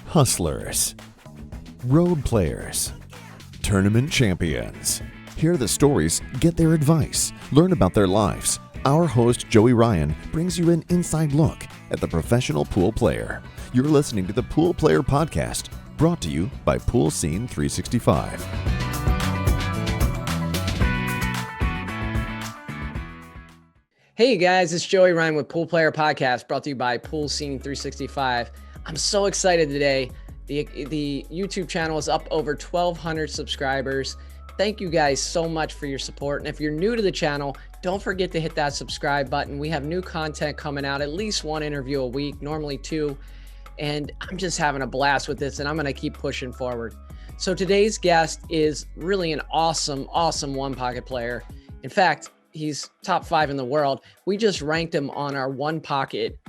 hustlers, road players, tournament champions. Hear the stories, get their advice, learn about their lives. Our host, Joey Ryan, brings you an inside look at the professional pool player. You're listening to the Pool Player Podcast, brought to you by Pool Scene 365. Hey guys, it's Joey Ryan with Pool Player Podcast, brought to you by Pool Scene 365. I'm so excited today. The YouTube channel is up over 1,200 subscribers. Thank you guys so much for your support. And if you're new to the channel, don't forget to hit that subscribe button. We have new content coming out, at least one interview a week, normally two. And I'm just having a blast with this, and I'm going to keep pushing forward. So today's guest is really an awesome one pocket player. In fact, he's top 5 in the world. We just ranked him on our one pocket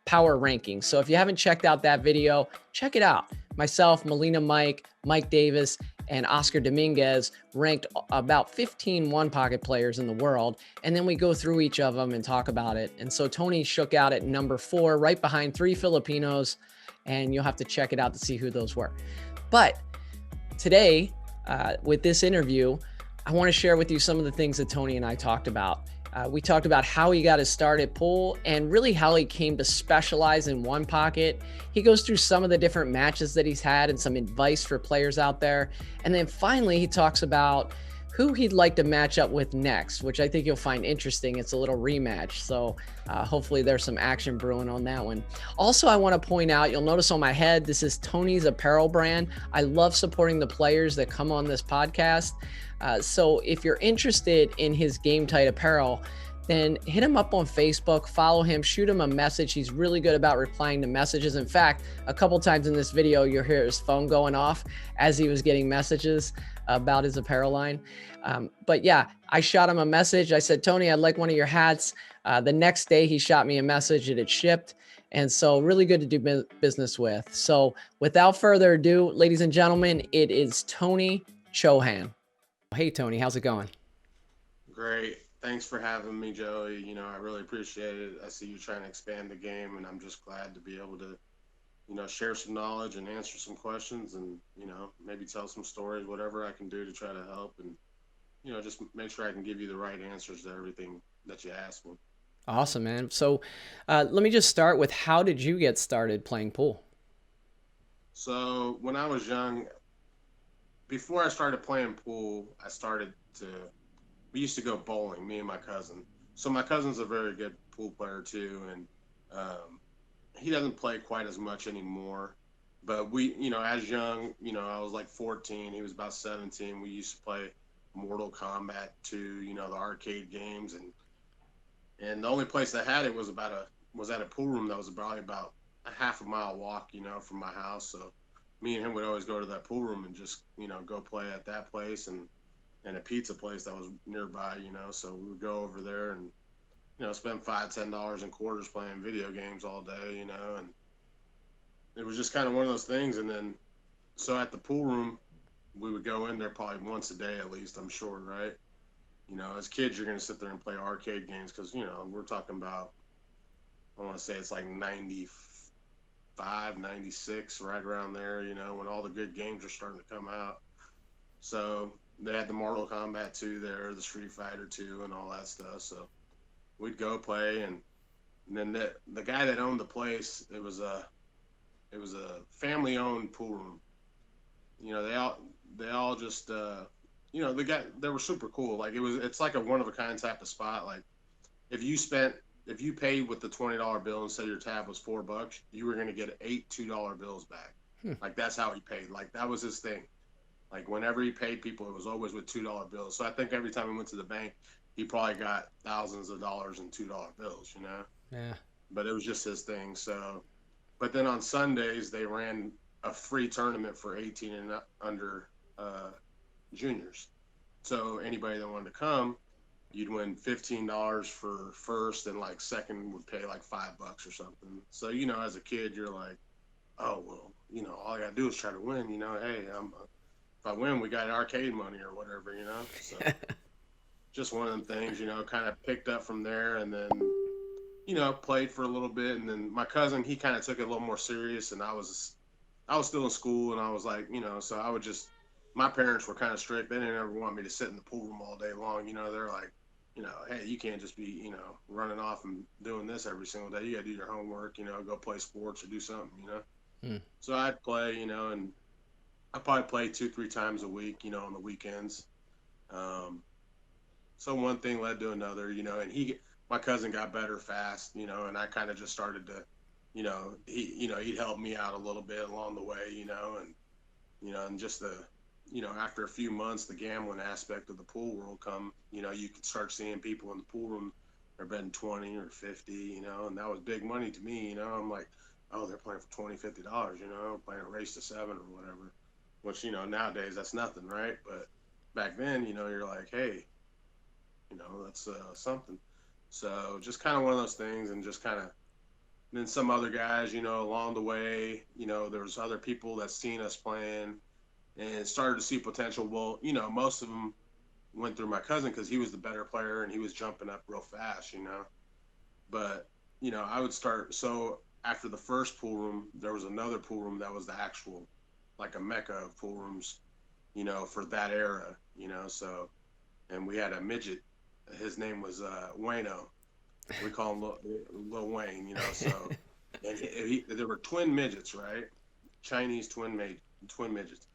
power ranking. So if you haven't checked out that video, check it out. Myself, Melina Mike Davis, and Oscar Dominguez ranked about 15 one pocket players in the world. And then we go through each of them and talk about it. And so Tony shook out at number 4, right behind 3 Filipinos. And you'll have to check it out to see who those were. But today, with this interview, I want to share with you some of the things that Tony and I talked about. We talked about how he got his start at pool and really how he came to specialize in one pocket. He goes through some of the different matches that he's had and some advice for players out there. And then finally, he talks about who he'd like to match up with next, which I think you'll find interesting. It's a little rematch. So hopefully there's some action brewing on that one. Also, I want to point out, you'll notice on my head, this is Tony's apparel brand. I love supporting the players that come on this podcast. So if you're interested in his Game Tight Apparel, then hit him up on Facebook, follow him, shoot him a message. He's really good about replying to messages. In fact, a couple times in this video, you'll hear his phone going off as he was getting messages about his apparel line. But yeah, I shot him a message. I said, Tony, I'd like one of your hats. The next day he shot me a message and it shipped. And so really good to do business with. So without further ado, ladies and gentlemen, it is Tony Chohan. Hey, Tony, how's it going? Great. Thanks for having me, Joey. You know, I really appreciate it. I see you trying to expand the game, and I'm just glad to be able to, you know, share some knowledge and answer some questions and, you know, maybe tell some stories, whatever I can do to try to help and, you know, just make sure I can give you the right answers to everything that you ask me. Awesome, man. So let me just start with, how did you get started playing pool? So when I was young, before I started playing pool, we used to go bowling, me and my cousin. So my cousin's a very good pool player too, and he doesn't play quite as much anymore. But we, you know, as young, you know, I was like 14, he was about 17. We used to play Mortal Kombat 2, you know, the arcade games, and the only place that had it was at a pool room that was probably about a half a mile walk, you know, from my house. So me and him would always go to that pool room and just, you know, go play at that place and a pizza place that was nearby, you know. So we would go over there and, you know, spend $5-10 in quarters playing video games all day, you know, and it was just kind of one of those things. And then, so at the pool room, we would go in there probably once a day at least, I'm sure, right? You know, as kids, you're going to sit there and play arcade games because, you know, we're talking about, I want to say it's like 95, 96, right around there, you know, when all the good games are starting to come out. So they had the Mortal Kombat 2 there, the Street Fighter 2 and all that stuff. So we'd go play, and then the guy that owned the place, it was a family-owned pool room. You know, they all just you know, they were super cool. Like it's like a one-of-a-kind type of spot. Like if you paid with the $20 bill and said your tab was $4, you were going to get 8 $2 bills back. Like that's how he paid. Like that was his thing. Like whenever he paid people, it was always with $2 bills. So I think every time he went to the bank, he probably got thousands of dollars in $2 bills, you know? Yeah. But it was just his thing. So, but then on Sundays, they ran a free tournament for 18 and under juniors. So anybody that wanted to come, you'd win $15 for first, and like second would pay like $5 or something. So, you know, as a kid, you're like, oh, well, you know, all I got to do is try to win, you know, hey, if I win, we got arcade money or whatever, you know? So just one of them things, you know, kind of picked up from there, and then, you know, played for a little bit. And then my cousin, he kind of took it a little more serious, and I was I was still in school, and I was like, so I would just, my parents were kind of strict. They didn't ever want me to sit in the pool room all day long. They're like, hey, you can't just be, running off and doing this every single day. You got to do your homework, go play sports or do something. Hmm. So I'd play, and I probably play 2, 3 times a week, on the weekends. Um, so one thing led to another, and my cousin got better fast, and I kind of just started to, he'd help me out a little bit along the way, and just after a few months, the gambling aspect of the pool world you could start seeing people in the pool room, they're betting 20 or 50, and that was big money to me, I'm like, oh, they're playing for $20, $50, playing a race to 7 or whatever, which, nowadays that's nothing, right? But back then, you're like, hey, that's something. So just kind of one of those things, and just kind of then some other guys, along the way, there was other people that seen us playing and started to see potential. Well, most of them went through my cousin because he was the better player and he was jumping up real fast, But, I would start. So after the first pool room, there was another pool room that was the actual, like a mecca of pool rooms, for that era, So, and we had a midget. His name was Wayno. We call him Lil Wayne, So, and there were twin midgets, right? Chinese twin midgets.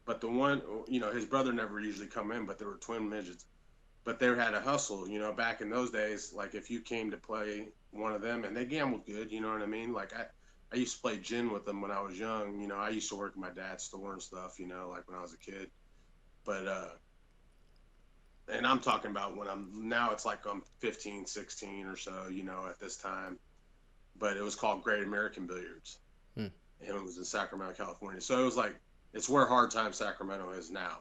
But the one, his brother never usually come in, but there were twin midgets. But they had a hustle, back in those days. Like if you came to play one of them, and they gambled good, you know what I mean? Like I used to play gin with them when I was young. I used to work at my dad's store and stuff, like when I was a kid. But and I'm talking about when now it's like I'm 15, 16 or so, at this time. But it was called Great American Billiards. Hmm. And it was in Sacramento, California. So it was like, it's where Hard Time Sacramento is now.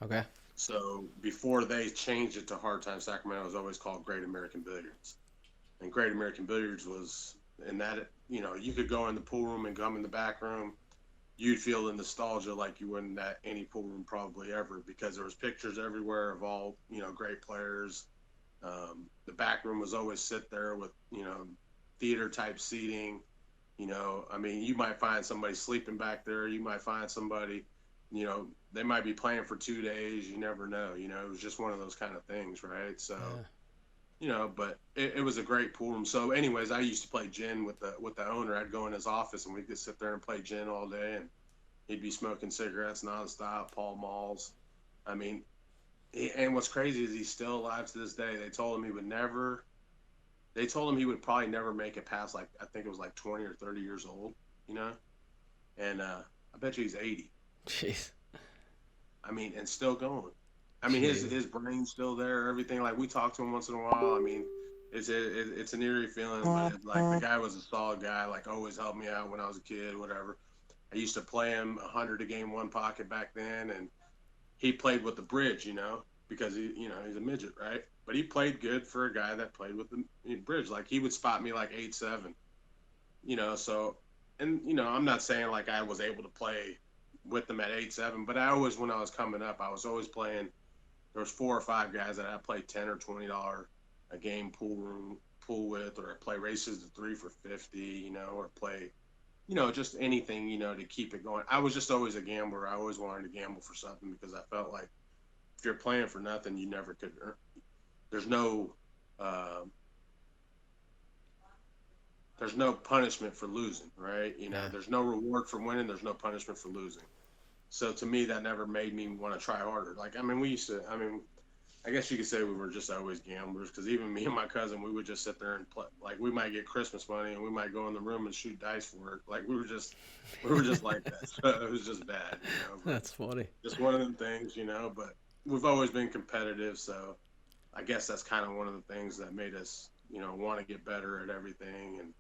Okay. So before they changed it to Hard Time Sacramento, it was always called Great American Billiards. And Great American Billiards was in that, you could go in the pool room and come in the back room. You'd feel the nostalgia like you wouldn't at any pool room probably ever, because there was pictures everywhere of all, great players. The back room was always sit there with, theater type seating. I mean, you might find somebody sleeping back there. You might find somebody, they might be playing for 2 days. You never know. It was just one of those kind of things, right? So, but it was a great pool room. So, anyways, I used to play gin with the owner. I'd go in his office and we could sit there and play gin all day, and he'd be smoking cigarettes nonstop, Pall Malls. I mean, and what's crazy is he's still alive to this day. They told him he would probably never make it past, like, I think it was like 20 or 30 years old, and I bet you he's 80. Jeez. I mean, and still going. I mean, his brain's still there, everything. Like, we talk to him once in a while. I mean, it's an eerie feeling, but like, the guy was a solid guy, like, always helped me out when I was a kid, whatever. I used to play him 100 a game, one pocket back then, and he played with the bridge, because he's a midget, right? But he played good for a guy that played with the bridge. Like, he would spot me like 8-7, So, and I'm not saying like I was able to play with them at 8-7, but when I was coming up, I was always playing. There was 4 or 5 guys that I played $10 or $20 a game pool with, or play races to 3 for 50, or play just anything, to keep it going. I was just always a gambler. I always wanted to gamble for something, because I felt like if you're playing for nothing, you never could earn. There's no, uh, there's no punishment for losing, right? There's no reward for winning. There's no punishment for losing. So to me, that never made me want to try harder. Like, I mean, I guess you could say we were just always gamblers, because even me and my cousin, we would just sit there and play. Like, we might get Christmas money and we might go in the room and shoot dice for it. Like, we were just like that. So it was just bad, That's funny. Just one of them things, but we've always been competitive. So I guess that's kind of one of the things that made us, want to get better at everything. And,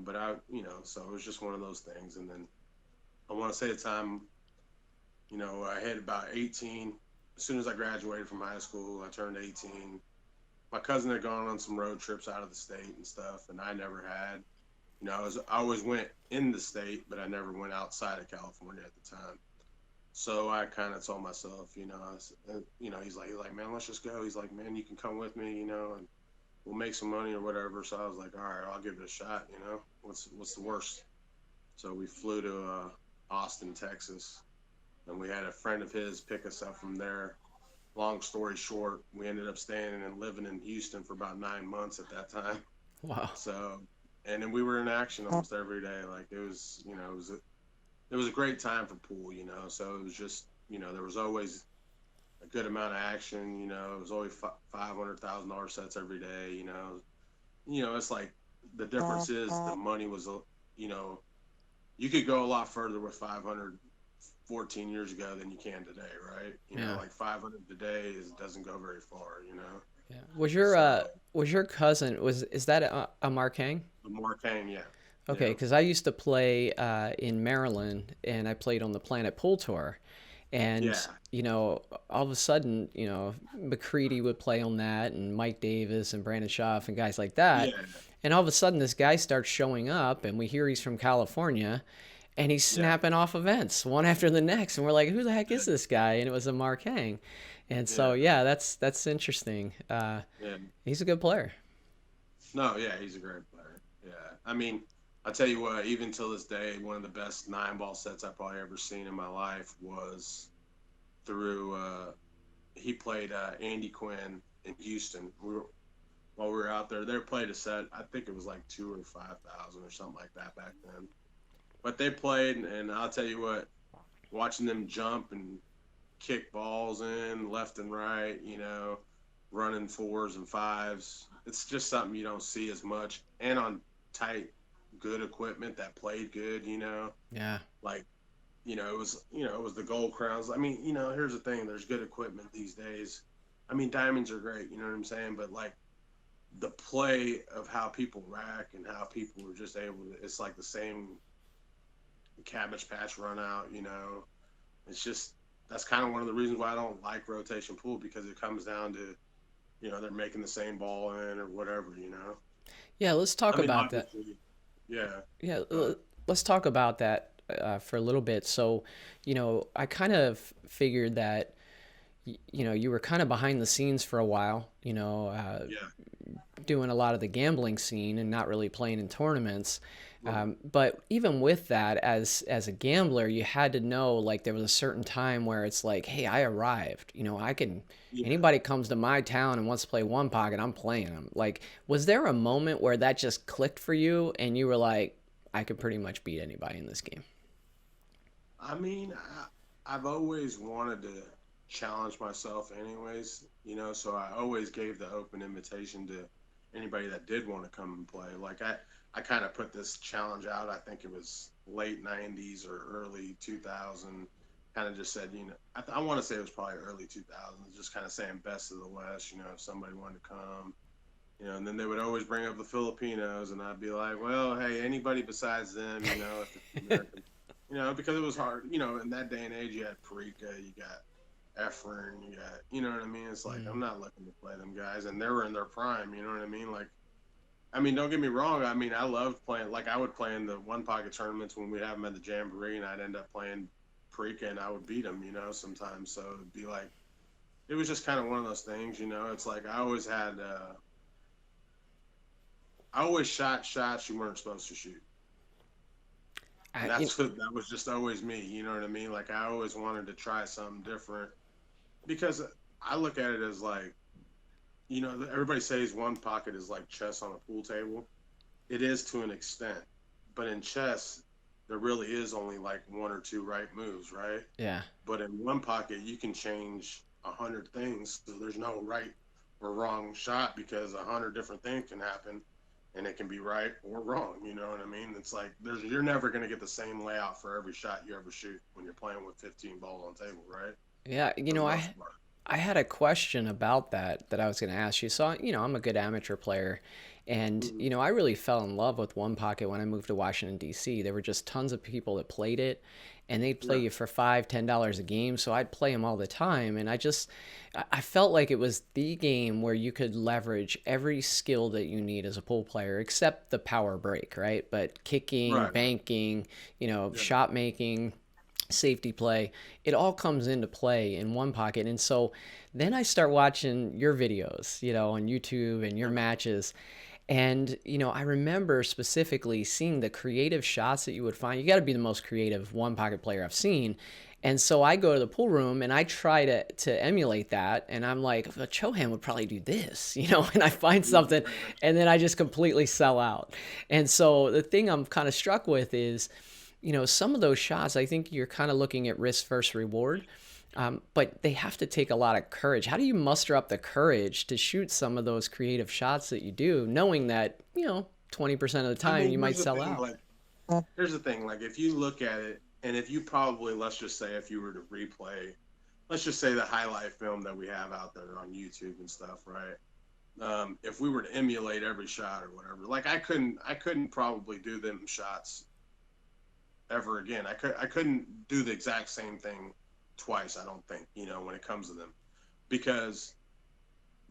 but so it was just one of those things. And then I want to say the time, I hit about 18. As soon as I graduated from high school, I turned 18. My cousin had gone on some road trips out of the state and stuff, and I never had. I always went in the state, but I never went outside of California at the time. So I kind of told myself, he's like, man, let's just go. He's like, man, you can come with me, and we'll make some money or whatever. So I was like, all right, I'll give it a shot. What's the worst? So we flew to Austin, Texas, and we had a friend of his pick us up from there. Long story short, we ended up staying and living in Houston for about 9 months at that time. Wow. So, and then we were in action almost every day. Like it was, it was a great time for pool, So it was just, there was always a good amount of action. It was always $500,000 sets every day. It's like the difference is the money was, you could go a lot further with 500 14 years ago than you can today, right? Yeah. Like 500 today doesn't go very far. Yeah. Was your cousin is that Amar Kang? Amar Kang, yeah, Okay, yeah, because I used to play in Maryland, and I played on the Planet Pool Tour, and yeah, all of a sudden, McCready would play on that, and Mike Davis and Brandon Schaff and guys like that, yeah, and all of a sudden, this guy starts showing up, and we hear he's from California, and he's yeah, snapping off events one after the next, and we're like, who the heck is this guy? And it was Amar Kang, and so yeah, yeah, that's interesting. yeah. He's a good player. No, yeah, he's a great player. Yeah, I mean, I tell you what, even till this day, one of the best 9-ball sets I've probably ever seen in my life was through. He played Andy Quinn in Houston. While we were out there, they played a set. I think it was like 2 or 5,000 or something like that back then. But they played, and I'll tell you what, watching them jump and kick balls in left and right, running 4s and 5s, it's just something you don't see as much. And on tight, good equipment that played good, Yeah. like, it was the gold crowns. I mean, here's the thing: there's good equipment these days. I mean, diamonds are great, you know what I'm saying? But like the play of how people rack and how people were just able to, it's like the same cabbage patch run out, it's just, that's kind of one of the reasons why I don't like rotation pool, because it comes down to, they're making the same ball in or whatever. Yeah, let's talk I mean, about that. obviously, yeah. Yeah, uh, let's talk about that for a little bit. So, I kind of figured that, you were kind of behind the scenes for a while, yeah, doing a lot of the gambling scene and not really playing in tournaments. right, But even with that, as a gambler, you had to know, like, there was a certain time where it's like, hey, I arrived. I can. yeah. Anybody comes to my town and wants to play one pocket, I'm playing them. Like, was there a moment where that just clicked for you and you were like, I could pretty much beat anybody in this game? I mean, I've always wanted to challenge myself, anyways. So I always gave the open invitation to anybody that did want to come and play. Like I kind of put this challenge out. I think it was late '90s or early 2000. Kind of just said, I want to say it was probably early 2000s. Just kind of saying best of the West. If somebody wanted to come. And then they would always bring up the Filipinos, and I'd be like, well, hey, anybody besides them, if it's American, because it was hard, in that day and age, you had Parika, you got Efren, you got, you know what I mean? It's like, I'm not looking to play them guys, and they were in their prime, you know what I mean? Like, I mean, don't get me wrong. I mean, I loved playing, like, I would play in the one pocket tournaments when we'd have them at the Jamboree, and I'd end up playing Parika, and I would beat them, sometimes. So it'd be like, it was just kind of one of those things, It's like I always shot shots you weren't supposed to shoot. And that was just always me, you know what I mean? Like I always wanted to try something different, because I look at it as like, everybody says one pocket is like chess on a pool table. It is to an extent, but in chess, there really is only like one or two right moves, right? Yeah. But in one pocket, you can change 100 things, so there's no right or wrong shot, because 100 different things can happen. And it can be right or wrong, you know what I mean? It's like you're never going to get the same layout for every shot you ever shoot when you're playing with 15 balls on table, right? Yeah, For the most part. I had a question about that I was going to ask you. So, I'm a good amateur player, and Mhm. I really fell in love with one pocket when I moved to Washington D.C. There were just tons of people that played it, and they'd play Yeah, you for $5, $10 a game. So I'd play them all the time, and I felt like it was the game where you could leverage every skill that you need as a pool player, except the power break, right? But kicking, right, right. banking, Yeah, shot making, safety play, it all comes into play in one pocket. And so then I start watching your videos, on YouTube and your yeah, matches, And, I remember specifically seeing the creative shots that you would find. You got to be the most creative one pocket player I've seen. And so I go to the pool room and I try to emulate that. And I'm like, well, Chohan would probably do this, and I find something and then I just completely sell out. And so the thing I'm kind of struck with is, some of those shots, I think you're kind of looking at risk versus reward. But they have to take a lot of courage. How do you muster up the courage to shoot some of those creative shots that you do, knowing that, 20% of the time you might sell out? Here's the thing, like if you look at it, and if you probably, let's just say if you were to replay, let's just say the highlight film that we have out there on YouTube and stuff, right? If we were to emulate every shot or whatever, like I couldn't probably do them shots ever again. I couldn't do the exact same thing twice, I don't think, when it comes to them, because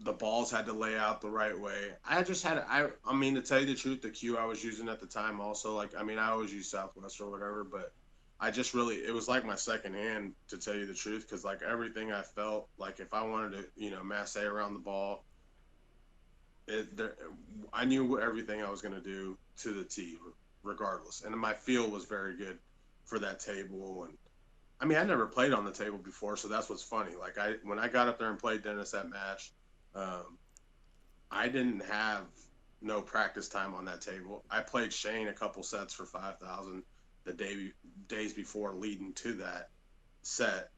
the balls had to lay out the right way. I just had, I mean, to tell you the truth, the cue I was using at the time also, like, I mean, I always use Southwest or whatever, but I just really, it was like my second hand, to tell you the truth, because like everything I felt, like if I wanted to, masse around the ball, I knew everything I was going to do to the tee regardless. And my feel was very good for that table. And I mean, I never played on the table before, so that's what's funny. Like when I got up there and played Dennis that match, I didn't have no practice time on that table. I played Shane a couple sets for 5,000 the days before leading to that set,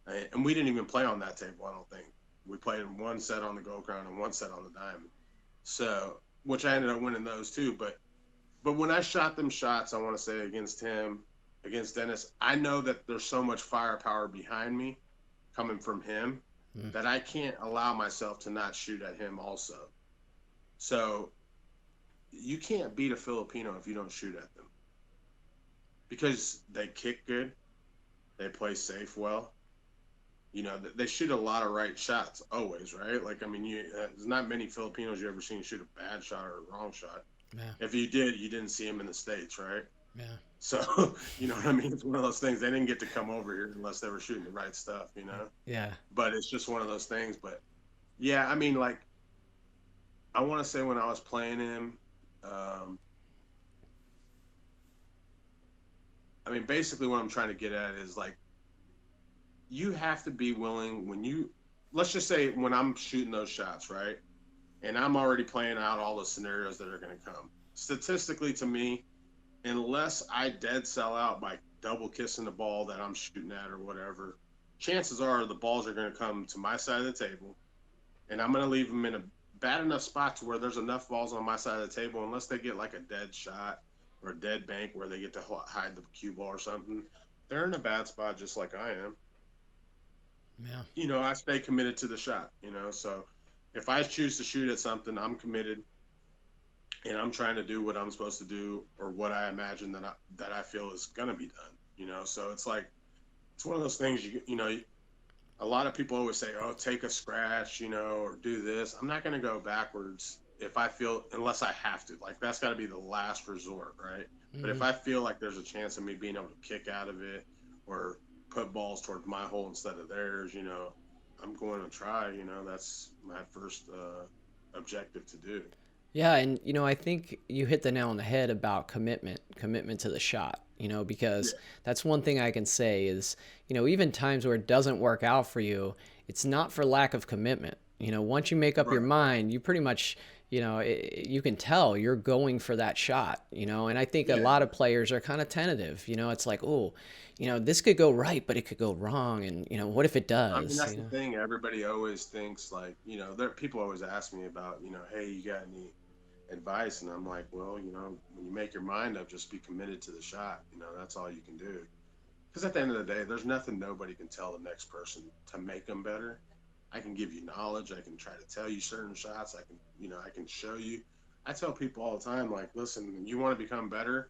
and we didn't even play on that table. I don't think we played one set on the Gold Crown and one set on the Diamond. So, which I ended up winning those too. But when I shot them shots, I want to say against him, against Dennis, I know that there's so much firepower behind me coming from him that I can't allow myself to not shoot at him also. So you can't beat a Filipino if you don't shoot at them, because they kick good, they play safe well. They shoot a lot of right shots always, right? Like, I mean, there's not many Filipinos you ever seen shoot a bad shot or a wrong shot. Yeah. If you did, you didn't see them in the States, right? Yeah. So, you know what I mean? It's one of those things. They didn't get to come over here unless they were shooting the right stuff, Yeah. But it's just one of those things. But, yeah, I mean, like, I want to say when I was playing him, I mean, basically what I'm trying to get at is, like, you have to be willing let's just say when I'm shooting those shots, right? And I'm already playing out all the scenarios that are going to come. Statistically, to me, unless I dead sell out by double kissing the ball that I'm shooting at or whatever, chances are the balls are going to come to my side of the table, and I'm going to leave them in a bad enough spot to where there's enough balls on my side of the table, unless they get like a dead shot or a dead bank where they get to hide the cue ball or something. They're in a bad spot just like I am. Yeah. I stay committed to the shot, so if I choose to shoot at something, I'm committed and I'm trying to do what I'm supposed to do, or what I imagine that I feel is going to be done, so it's like, it's one of those things, a lot of people always say, oh, take a scratch, or do this. I'm not going to go backwards if I feel, unless I have to, like, that's got to be the last resort, right? But if I feel like there's a chance of me being able to kick out of it or put balls towards my hole instead of theirs, I'm going to try. That's my first objective to do. Yeah, and I think you hit the nail on the head about commitment to the shot, because that's one thing I can say is, even times where it doesn't work out for you, it's not for lack of commitment. Once you make up your mind, you pretty much, you can tell you're going for that shot, and I think a lot of players are kind of tentative, it's like, oh, this could go right, but it could go wrong. And, what if it does? I mean, that's the thing. Everybody always thinks, like, people always ask me about, hey, you got any advice? And I'm like, well, when you make your mind up, just be committed to the shot. That's all you can do. Because at the end of the day, there's nothing nobody can tell the next person to make them better. I can give you knowledge. I can try to tell you certain shots. I can show you. I tell people all the time, like, listen, you want to become better?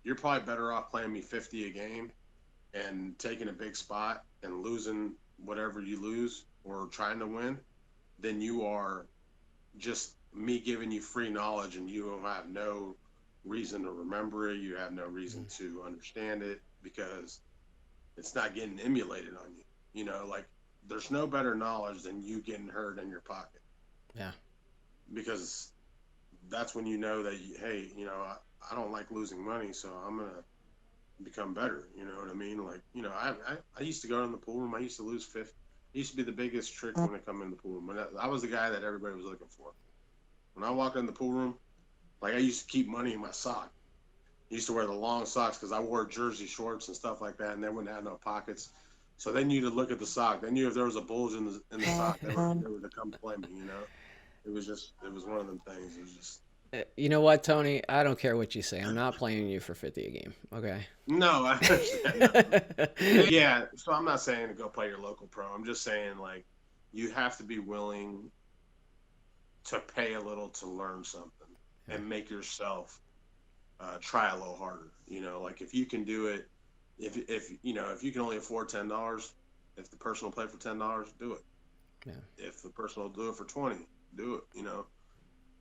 You're probably better off playing me 50 a game and taking a big spot and losing whatever you lose or trying to win than you are just me giving you free knowledge and you have no reason to remember it. You have no reason to understand it because it's not getting emulated on you. Like, there's no better knowledge than you getting hurt in your pocket. Yeah. Because that's when you know that, hey, I don't like losing money, so I'm gonna become better. You know what I mean? Like, I used to go in the pool room. I used to lose 50. It used to be the biggest trick when it come in the pool room. I was the guy that everybody was looking for. When I walked in the pool room, like I used to keep money in my sock. I used to wear the long socks because I wore jersey shorts and stuff like that, and they wouldn't have no pockets. So they knew to look at the sock. They knew if there was a bulge in the sock, they were to come play me. It was one of them things. It was just You know what, Tony? I don't care what you say. I'm not playing you for 50 a game. Okay. no, I understand. No. Yeah, so I'm not saying to go play your local pro. I'm just saying like you have to be willing to pay a little to learn something Yeah. and make yourself try a little harder. Like if you can do it, if you can only afford $10, if the person will play for $10, do it. Yeah. If the person will do it for 20, do it.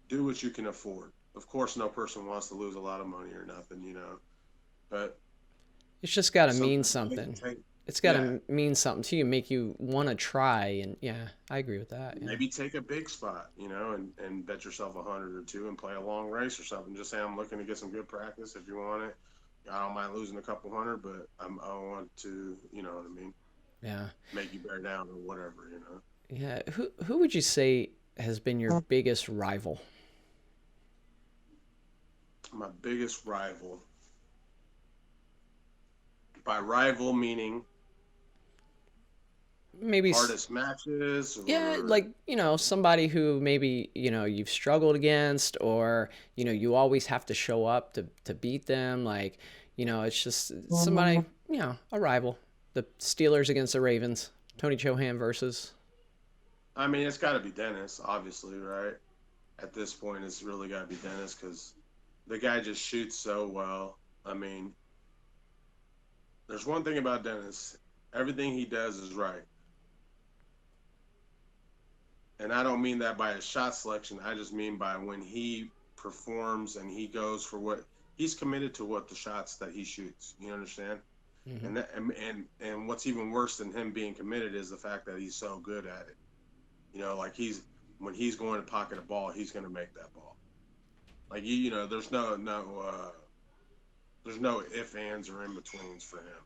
Do what you can afford. Of course, no person wants to lose a lot of money or nothing. But It's just got to mean sometimes you something. take, It's got yeah, to mean something to you, make you want to try. And yeah, I agree with that. Yeah. maybe take a big spot, and bet yourself 100 or 2 and play a long race or something. Just say I'm looking to get some good practice. If you want it, I don't mind losing a couple hundred, but I want to, you know what I mean, Yeah. make you bear down or whatever. Yeah. Who would you say has been your biggest rival? My biggest rival, by rival meaning Maybe hardest matches yeah, or like, somebody who maybe, you've struggled against, or, you always have to show up to beat them. Like, it's just somebody, a rival. The Steelers against the Ravens. Tony Chohan versus. I mean, it's got to be Dennis, obviously, right? At this point, it's really got to be Dennis because the guy just shoots so well. I mean, there's one thing about Dennis: everything he does is right, and I don't mean that by his shot selection. I just mean by when he performs and he goes for what he's committed to, what the shots that he shoots. You understand? Hmm. And what's even worse than him being committed is the fact that he's so good at it. Like when he's going to pocket a ball, he's going to make that ball. Like there's no if, ands, or in betweens for him.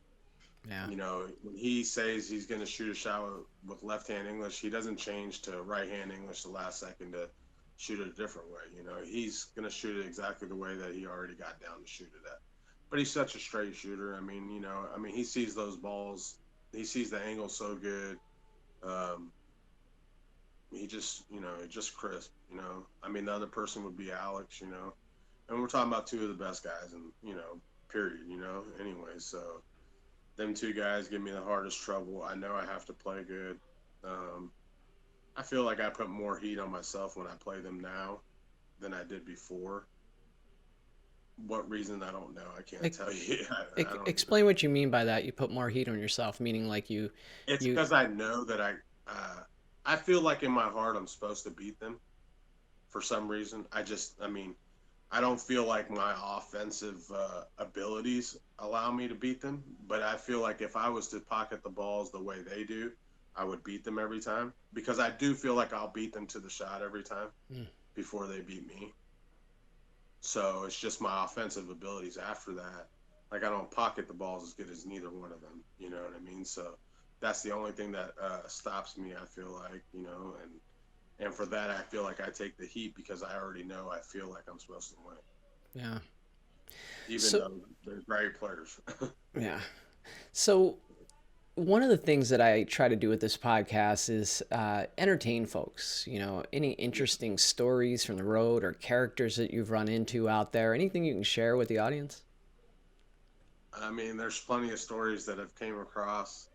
Yeah. When he says he's going to shoot a shot with left hand English, he doesn't change to right hand English the last second to shoot it a different way. He's going to shoot it exactly the way that he already got down to shoot it at. But he's such a straight shooter. I mean, he sees those balls, he sees the angle so good. Um, he just crisp. I mean, the other person would be Alex. And we're talking about two of the best guys, and period. Anyway, so them two guys give me the hardest trouble. I know I have to play good. Um, I feel like I put more heat on myself when I play them now than I did before. What reason, I don't know. I can't Like, tell you. I don't even explain what you mean by that. You put more heat on yourself, meaning like It's you, because I know that I feel like in my heart I'm supposed to beat them for some reason. I don't feel like my offensive abilities allow me to beat them, but I feel like if I was to pocket the balls the way they do, I would beat them every time because I do feel like I'll beat them to the shot every time mm, before they beat me. So it's just my offensive abilities after that. Like I don't pocket the balls as good as neither one of them. You know what I mean? So that's the only thing that stops me. I feel like and for that I feel like I take the heat because I already know I feel like I'm supposed to win, yeah. even So, though they're great players. yeah. So one of the things that I try to do with this podcast is entertain folks. Any Yeah. interesting stories from the road or characters that you've run into out there? Anything you can share with the audience? I mean, there's plenty of stories that I've came across.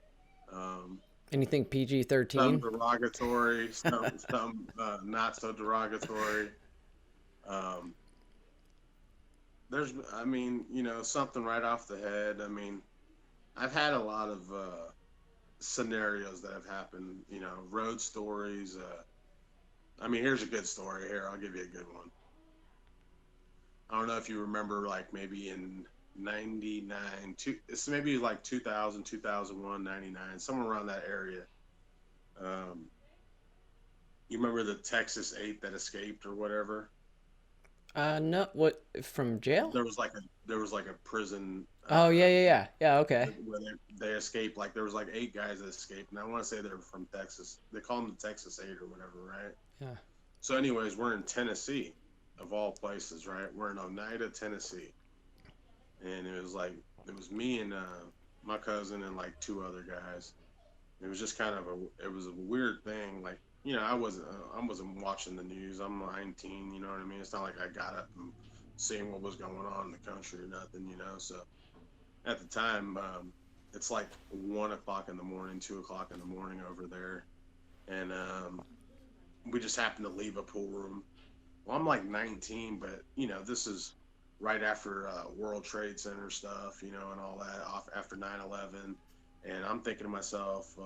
Um, Anything PG some 13? derogatory, some not so derogatory. Um, I mean, something right off the head. I mean, I've had a lot of scenarios that have happened. Road stories. I mean, here's a good story. Here, I'll give you a good one. I don't know if you remember, like maybe in 99, it's maybe like 2000, 2001, 99, somewhere around that area. Um, you remember the Texas 8 that escaped or whatever? No, what, from jail? There was like a prison Oh, yeah, yeah, yeah. Yeah, okay. where they escaped. Like there was like 8 guys that escaped, and I want to say they were from Texas. They call them the Texas Eight or whatever, right? Yeah. So, anyways, we're in Tennessee, of all places, right? We're in Oneida, Tennessee, and it was me and my cousin and like 2 other guys. It was just kind of it was a weird thing. Like, I wasn't watching the news. I'm 19, you know what I mean? It's not like I got up and seeing what was going on in the country or nothing, you know. So at the time, it's like 1 o'clock in the morning, 2 o'clock in the morning over there, and we just happened to leave a pool room. Well, I'm like 19, but this is right after World Trade Center stuff, and all that off after 9/11. And I'm thinking to myself,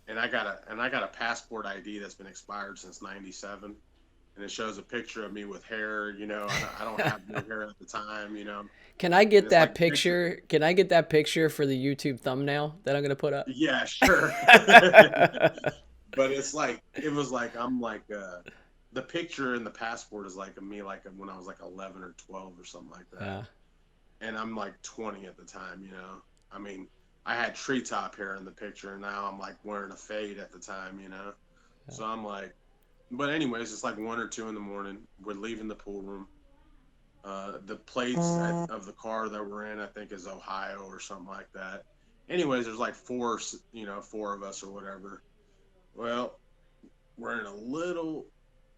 and I got a passport ID that's been expired since '97, and it shows a picture of me with hair. I don't have no hair at the time. Can I And get it's like that a picture. picture? Can I get that picture for the YouTube thumbnail that I'm gonna put up? Yeah, sure. But it was like I'm like the picture in the passport is like me like when I was like 11 or 12 or something like that, Yeah. and I'm like 20 at the time. I mean, I had treetop hair in the picture, and now I'm like wearing a fade at the time. So I'm like, but anyways, it's like 1 or 2 in the morning. We're leaving the pool room. The plates of the car that we're in, I think, is Ohio or something like that. Anyways, there's like four of us or whatever. Well, we're in a little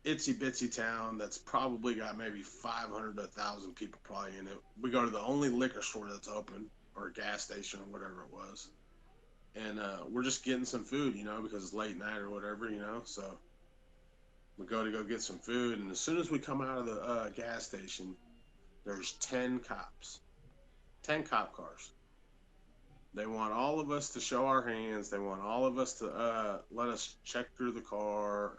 itsy bitsy town that's probably got maybe 500 to 1,000 people probably in it. We go to the only liquor store that's open, or a gas station or whatever it was, and we're just getting some food, because it's late night or whatever. So we go get some food, and as soon as we come out of the gas station, there's 10 cops, 10 cop cars. They want all of us to show our hands. They want all of us to let us check through the car.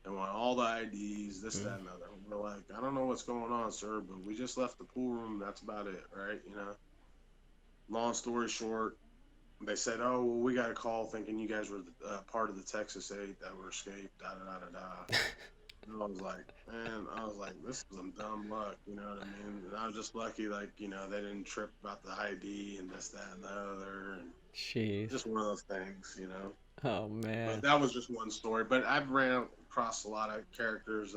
They want all the IDs, this, that, and other. We're like, I don't know what's going on, sir, but we just left the pool room. That's about it, right? Long story short, they said, oh, well, we got a call thinking you guys were part of the Texas Eight that were escaped, da da da da da. And I was like, man, this is some dumb luck, you know what I mean? And I was just lucky, like, they didn't trip about the ID and this, that, and the other. And Jeez. just one of those things. Oh But man. that was just one story. But I've ran across a lot of characters.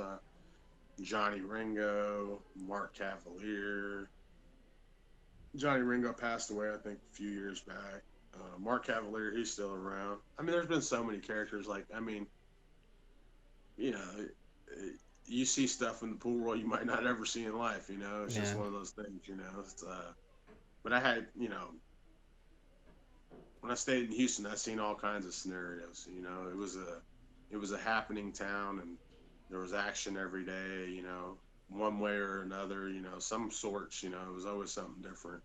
Johnny Ringo, Mark Cavalier. Johnny Ringo passed away, I think, a few years back. Mark Cavalier, he's still around. I mean, there's been so many characters. Like, I mean, you know, you see stuff in the pool world you might not ever see in life. It's just Yeah. one of those things. But I had, when I stayed in Houston, I seen all kinds of scenarios. It was a happening town, and there was action every day. One way or another. Some sorts. It was always something different.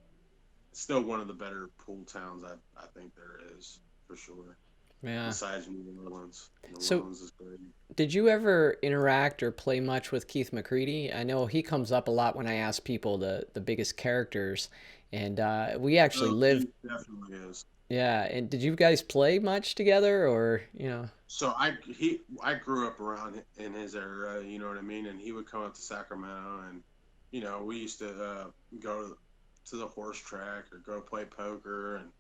It's still one of the better pool towns I think there is for sure. Yeah. Besides New Orleans, New So, Orleans is great. did you ever interact or play much with Keith McCready? I know he comes up a lot when I ask people the biggest characters, and we actually Oh, lived. Keith definitely is. Yeah. And did you guys play much together, or So I grew up around in his era, you know what I mean, and he would come up to Sacramento, and we used to go to the horse track or go play poker and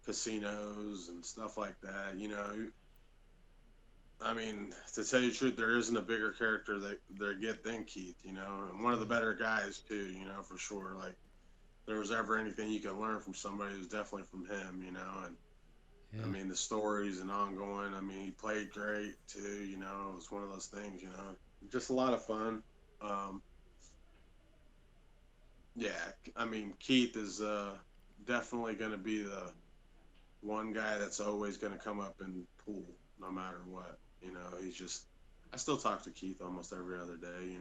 casinos and stuff like that. I mean, to tell you the truth, there isn't a bigger character that they get than Keith, and one of the better guys too, for sure. Like, there was ever anything you could learn from somebody, it was definitely from him. And I yeah. mean, the stories and ongoing. I mean, he played great too. It was one of those things. Just a lot of fun. Um, yeah, I mean, Keith is definitely going to be the one guy that's always going to come up in pool, no matter what. He's just. I still talk to Keith almost every other day.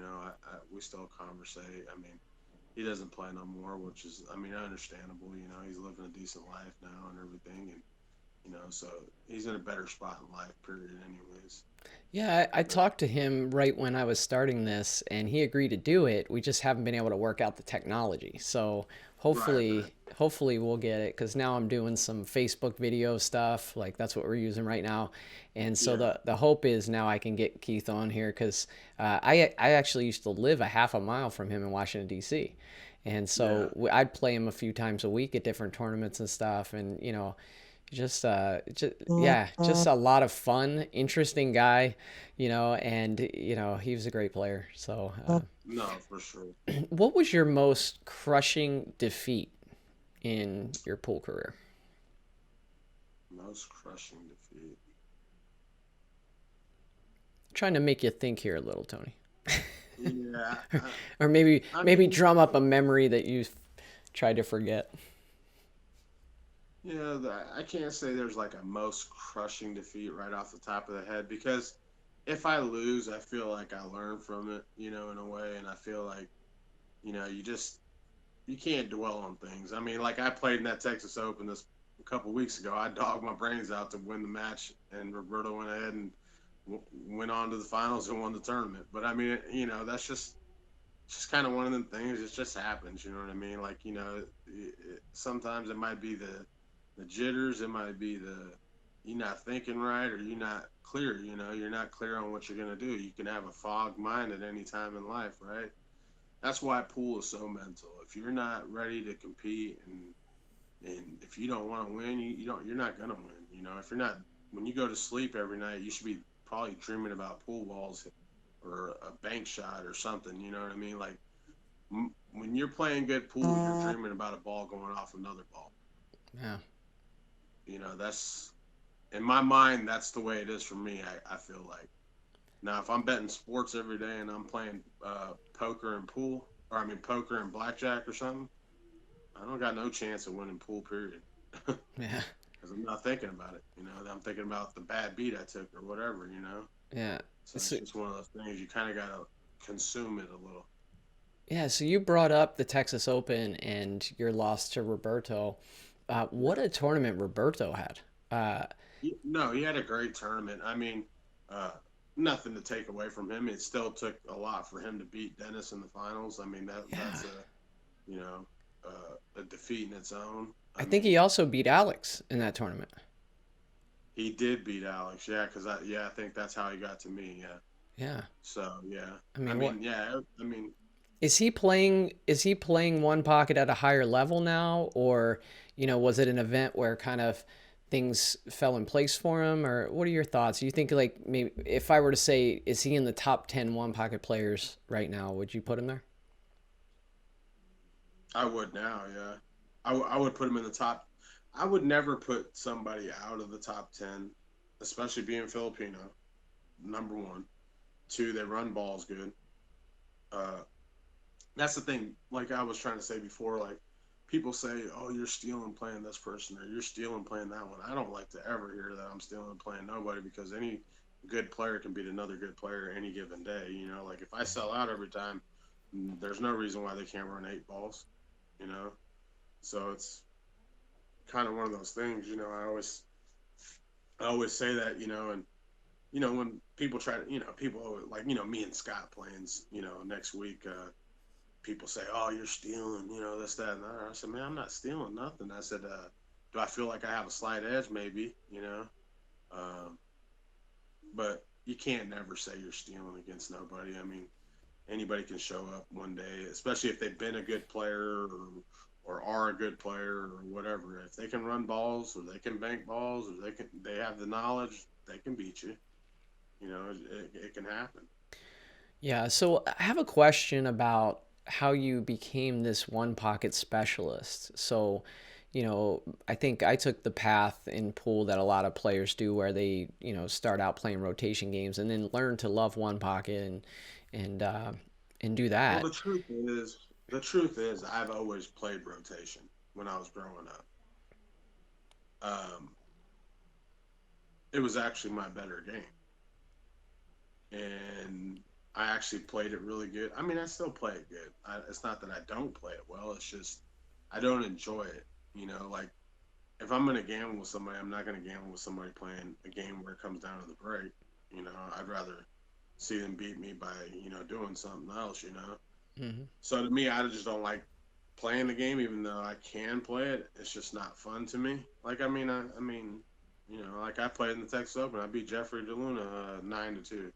We still conversate. I mean, he doesn't play no more, which is, I mean, understandable. He's living a decent life now and everything, and so he's in a better spot in life, period, anyways. Yeah, I But talked to him right when I was starting this, and he agreed to do it. We just haven't been able to work out the technology. So Right. hopefully we'll get it, because now I'm doing some Facebook video stuff, like that's what we're using right now. And so Yeah. the hope is now I can get Keith on here, because I actually used to live a half a mile from him in Washington D.C., and Yeah. so I'd play him a few times a week at different tournaments and stuff, and just yeah, just a lot of fun, interesting guy, and he was a great player. So No, for sure. what was your most crushing defeat in your pool career? Most crushing defeat. Trying to make you think here a little, Tony. Yeah. Or maybe I maybe mean, drum up a memory that you tried to forget. I can't say there's like a most crushing defeat right off the top of the head, because if I lose, I feel like I learn from it, in a way, and I feel like, you can't dwell on things. I mean, like I played in that Texas Open this a couple weeks ago. I dogged my brains out to win the match, and Roberto went ahead and went on to the finals and won the tournament. But I mean, that's just kind of one of them things. It just happens. You know what I mean? Like, sometimes it might be the jitters. It might be you not thinking right, or you not clear. You're not clear on what you're gonna do. You can have a fogged mind at any time in life, right? That's why pool is so mental. If you're not ready to compete, and if you don't want to win, you're not gonna win. If you're not, when you go to sleep every night, you should be probably dreaming about pool balls or a bank shot or something. You know what I mean? Like, when you're playing good pool, you're dreaming about a ball going off another ball. Yeah. That's in my mind. That's the way it is for me. I feel like, now if I'm betting sports every day and I'm playing poker and pool, or I mean poker and blackjack or something, I don't got no chance of winning pool. Period. Yeah. Because I'm not thinking about it. I'm thinking about the bad beat I took or whatever. Yeah. So it's So, just one of those things. You kind of gotta consume it a little. yeah, so you brought up the Texas Open and your loss to Roberto. What Yeah. a tournament Roberto had. No, he had a great tournament. I mean, uh, nothing to take away from him. It still took a lot for him to beat Dennis in the finals. I mean, Yeah. that's you know a defeat in its own. I I think he mean, also beat Alex in that tournament. he did beat Alex, yeah, because I think that's how he got to me, yeah. Yeah. So yeah, I I mean, what mean, yeah, I mean, is he playing one pocket at a higher level now, or was it an event where kind of things fell in place for him, or what are your thoughts? You think, like, maybe if I were to say, is he in the top 10 one pocket players right now, would you put him there? I would now, yeah. I would put him in the top. I would never put somebody out of the top 10, especially being Filipino. Number one, two, they run balls good. Uh, that's the thing. Like I was trying to say before, like people say, "Oh, you're stealing playing this person, or you're stealing playing that one." I don't like to ever hear that I'm stealing playing nobody, because any good player can beat another good player any given day. Like if I sell out every time, there's no reason why they can't run eight balls. You know, so it's kind of one of those things. I always say that. And when people try to, people always, like, me and Scott playing, next week. People say, "Oh, you're stealing," this, that, and that. I said, "Man, I'm not stealing nothing." I said, "Do I feel like I have a slight edge? Maybe, um, but you can't never say you're stealing against nobody. I mean, anybody can show up one day, especially if they've been a good player, or are a good player, or whatever. If they can run balls, or they can bank balls, or they have the knowledge, they can beat you. It can happen." Yeah, so I have a question about how you became this one pocket specialist. So, I think I took the path in pool that a lot of players do, where they, start out playing rotation games and then learn to love one pocket and do Well, that. the truth is, I've always played rotation when I was growing up. Um, it was actually my better game, and I actually played it really good. I mean, I still play it good. It's not that I don't play it well. It's just I don't enjoy it. Like if I'm gonna gamble with somebody, I'm not gonna gamble with somebody playing a game where it comes down to the break. I'd rather see them beat me by doing something else. Hmm. So to me, I just don't like playing the game, even though I can play it. It's just not fun to me. Like, I mean, like I played in the Texas Open. I beat Jeffrey DeLuna 9-2.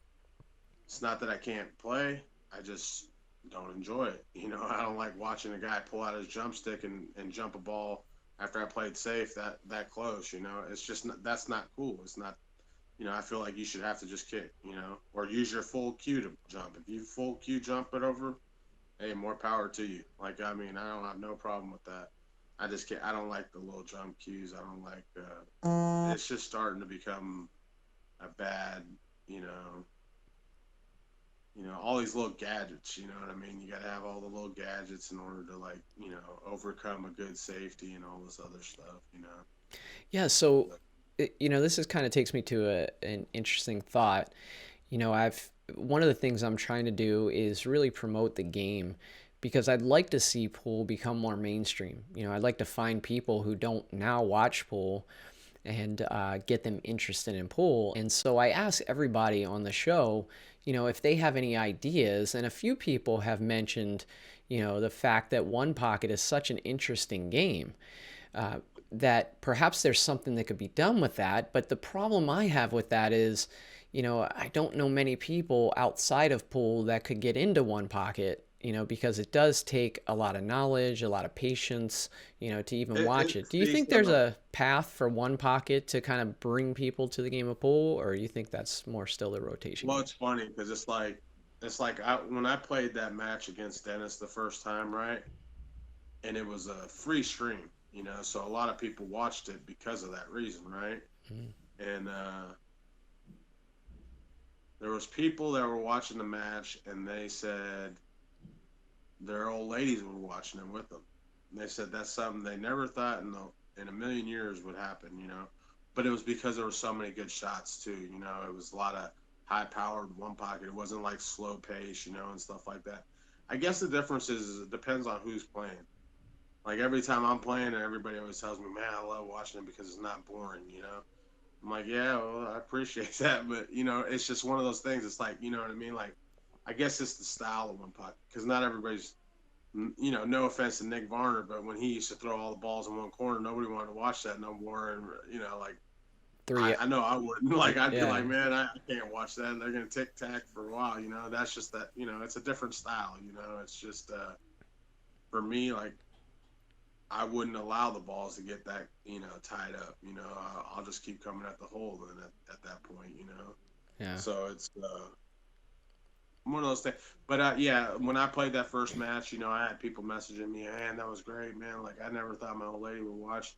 It's not that I can't play. I just don't enjoy it. I don't like watching a guy pull out his jump stick and jump a ball after I played safe that close. It's just not, that's not cool. It's not. I feel like you should have to just kick. Or use your full cue to jump. If you full cue jump it over, hey, more power to you. Like, I mean, I don't have no problem with that. I just can't. I don't like the little jump cues. I don't like. It's just starting to become a bad. You know. All these little gadgets. You know what I mean? You got to have all the little gadgets in order to like, overcome a good safety and all this other stuff. Yeah. So, this is kind of takes me to an interesting thought. One of the things I'm trying to do is really promote the game because I'd like to see pool become more mainstream. I'd like to find people who don't now watch pool and get them interested in pool. And so I ask everybody on the show, if they have any ideas. And a few people have mentioned, the fact that one pocket is such an interesting game. That perhaps there's something that could be done with that. But the problem I have with that is, I don't know many people outside of pool that could get into one pocket, because it does take a lot of knowledge, a lot of patience, to even watch it. Do you think there's a path for one pocket to kind of bring people to the game of pool, or you think that's more still the rotation? Well, it's funny because when I played that match against Dennis the first time, right? And it was a free stream, so a lot of people watched it because of that reason, right? Mm. And there was people that were watching the match, and they said their old ladies were watching them with them. And they said that's something they never thought in a million years would happen, But it was because there were so many good shots too, It was a lot of high-powered one pocket. It wasn't like slow pace, and stuff like that. I guess the difference is it depends on who's playing. Like every time I'm playing, everybody always tells me, "Man, I love watching it because it's not boring." I'm like, "Yeah, well, I appreciate that," but it's just one of those things. It's like, you know what I mean? Like, I guess it's the style of one pocket because not everybody's. No offense to Nick Varner, but when he used to throw all the balls in one corner, nobody wanted to watch that no more. And like I know I wouldn't. Like I'd be like, man, I can't watch that. And they're gonna tic tac for a while. That's just that. It's a different style. It's just for me, like I wouldn't allow the balls to get that tied up. I'll just keep coming at the hole then at that point. Yeah. So it's one of those things. But yeah, when I played that first match, I had people messaging me, man, that was great, man. Like I never thought my old lady would watch,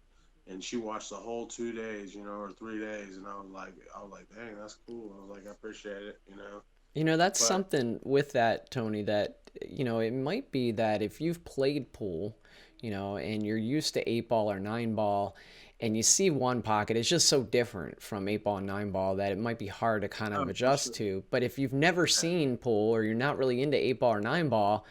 and she watched the whole 2 days, or 3 days, and I was like, dang, that's cool. I was like, I appreciate it. That's something with that, Tony, that, it might be that if you've played pool, and you're used to 8-ball or 9-ball, and you see one pocket, it's just so different from 8-ball and 9-ball that it might be hard to kind of adjust to. But if you've never seen pool or you're not really into 8-ball or 9-ball,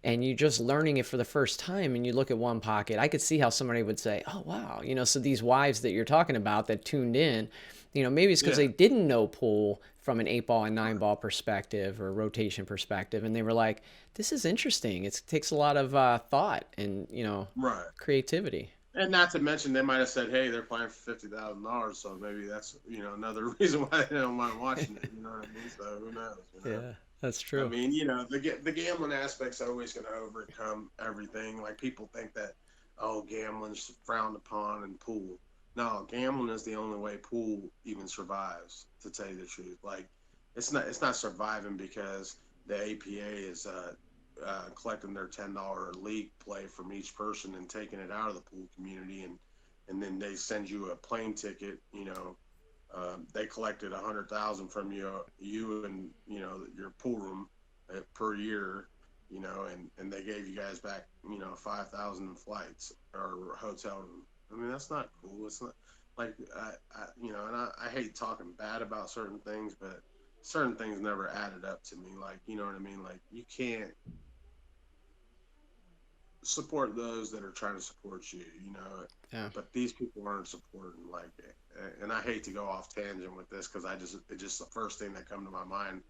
and you're just learning it for the first time and you look at one pocket, I could see how somebody would say, oh, wow. So these wives that you're talking about that tuned in, maybe it's because they didn't know pool from an 8-ball and 9-ball perspective or rotation perspective. And they were like, this is interesting. It takes a lot of thought and, creativity. And not to mention, they might have said, "Hey, they're playing for $50,000, so maybe that's another reason why they don't mind watching it." You know what I mean? So who knows? Yeah, that's true. I mean, the gambling aspect's always going to overcome everything. Like people think that, oh, gambling's frowned upon in pool. No, gambling is the only way pool even survives. To tell you the truth, like it's not surviving because the APA is collecting their $10 league play from each person and taking it out of the pool community, and then they send you a plane ticket. They collected 100,000 from you and your pool room per year, and they gave you guys back 5,000 in flights or hotel room. I mean, that's not cool. It's not like and I hate talking bad about certain things, but certain things never added up to me. Like, you know what I mean? Like, you can't support those that are trying to support you, Yeah. But these people aren't supporting, like, and I hate to go off tangent with this because it's just the first thing that come to my mind